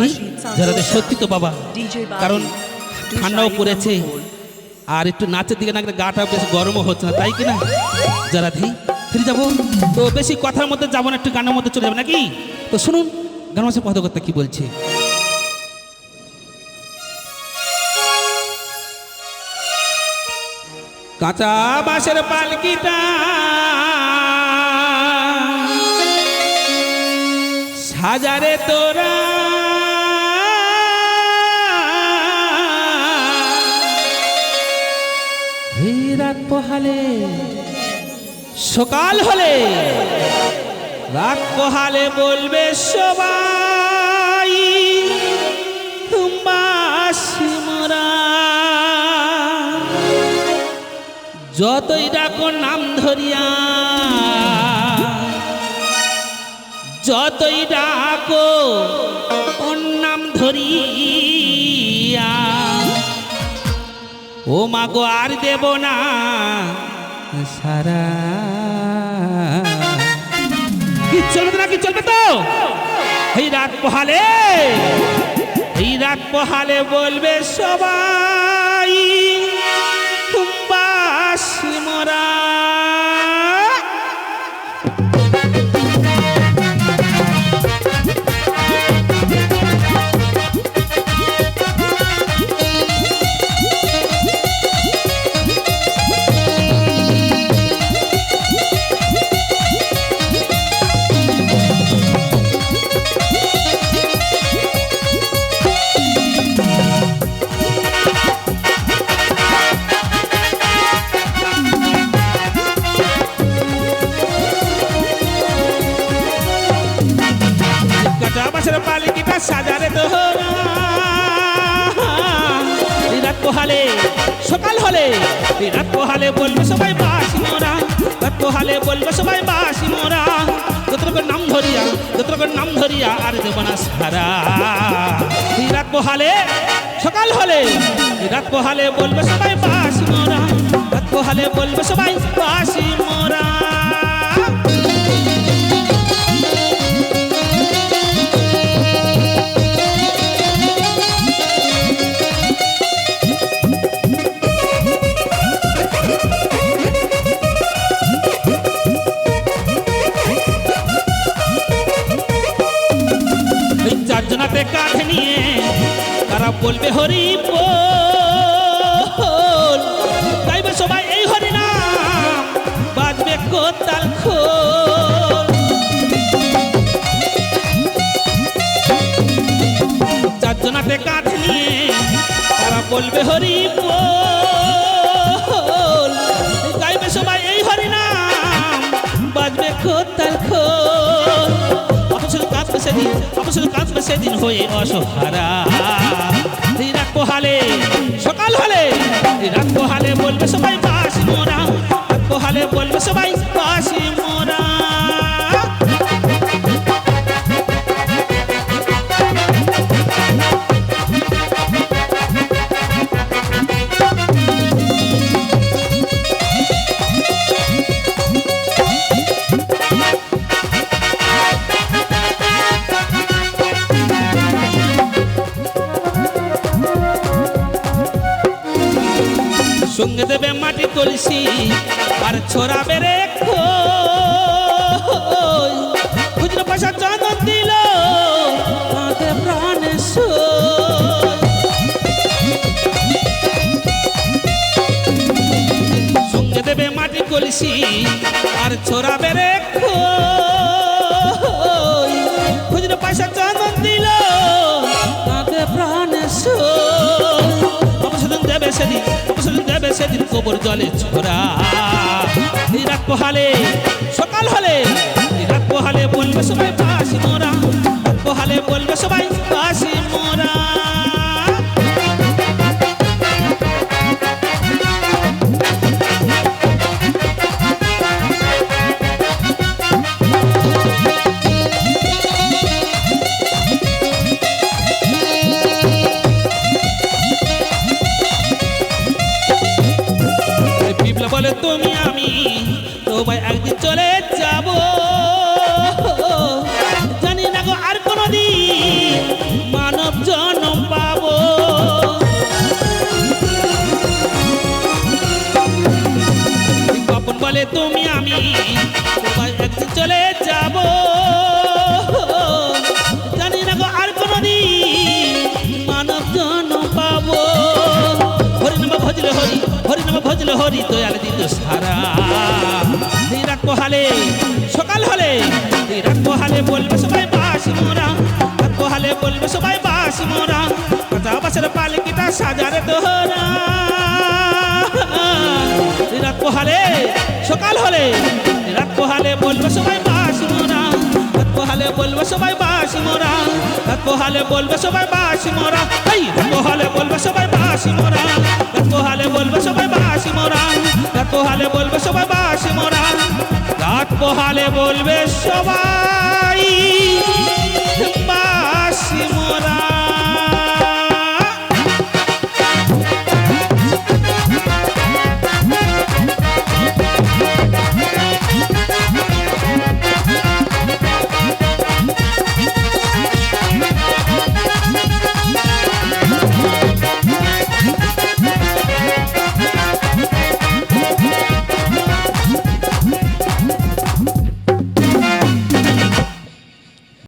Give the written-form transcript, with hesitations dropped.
রাধি যারা সত্যি তো বাবা, কারণ ঠান্ডাও পড়েছে আর একটু নাচের দিকে না গেলে গাটা বেশ গরমও হচ্ছে না, তাই কিনা যারা ধি ফিরে যাবো তো বেশি কথার মধ্যে যাবো না, একটু গানের মধ্যে চলে যাবো নাকি? তো শুনুন গান মাসের পদকর্তা কি বলছে। কাঁচা বাঁশের পালকিটা সাজারে তোরা, রাত পোহালে সকাল হলে, রাত পোহালে বলবে সবাই বাসি মোরা, যতই ডাকো নাম ধরিয়া, যতই ডাকো ওর নাম ধরিয়া, ও মাগো আর দেব না সারা। কি চলবে না, কি চলবে তো এই রাত পোহালে, এই রাত পোহালে বলবে সবাই বাসি মোরা। পালকিটা সাজারে তোরা, রাত পোহালে সকাল হলে, রাত পোহালে বলবে সবাই বাসি মোরা, রাত পোহালে বলবে সবাই বাসি মোরা, যতটুকু নাম ধরিয়া, যতটুকু নাম ধরিয়া আর দেব না সারা। রাত পোহালে সকাল হলে, রাত পোহালে বলবে সবাই বাসি মোরা, রাত পোহালে বলবে সবাই বাসি মোরা। চারজনাতে কাঁধে নিয়ে তারা বলবে হরি বল, গাইবে সবাই এই হরি নাম, বাজবে কোতাল খোল। চারজনাতে কাঁধে নিয়ে তারা বলবে হরি বল, গাইবে সবাই এই হরি নাম, বাজবে কোতাল খোল। কাঁদবে সেদিন হয়ে অসহারা, রাত পোহালে সকাল হলে, রাত পোহালে বলবে সবাই বাসি মোরা, রাত পোহালে বলবে সবাই বাসি মোরা। সঙ্গে দেবে মাটি কলসি আর ছড়াবে রে খোল, খুচরো পয়সা চন্দন দিল তাতে প্রাণে সঙ্গে দেবে মাটি কলসি আর ছড়াবে রে খোল, খুচরো পয়সা চন্দন দিল তাতে প্রাণে দেবে সেদিন, দেবে সেদিন গোবর জলে ছোড়া। রাত পোহালে সকাল হলে, রাত পোহালে বলবে সবাই বাসি মোরা, রাত পোহালে বলবে সবাই বাসি মোরা। বলে তুমি আমি তোমায় একদিন চলে যাব, জানি না গো আর কোনদিন তুমি আমি সবাই একদিন চলে যাব, জানি না গো আর কোনদিন মানব জন পাবো। হরি নাম ভজলে হরি, হরি নাম ভজলে হরি, দয়াল দিত সারা। রাত পোহালে সকাল হলে, রাত পোহালে বলবে সবাই বাসি মোরা, রাত পোহালে বলবে সবাই বাসি মোরা, কাঁচা বাসের পালকিটা সাজারে তোরা। রাত পোহালে সকাল হলে, রাত পোহালে বলবে সবাই বাসি মোরা, রাত পোহালে বলবে সবাই বাসি মোরা, রাত পোহালে বলবে সবাই বাসি মোরা, এই রাত পোহালে বলবে সবাই বাসি মোরা, রাত পোহালে বলবে সবাই বাসি মোরা, রাত পোহালে বলবে সবাই বাসি মোরা, রাত পোহালে বলবে সবাই বাসি মোরা।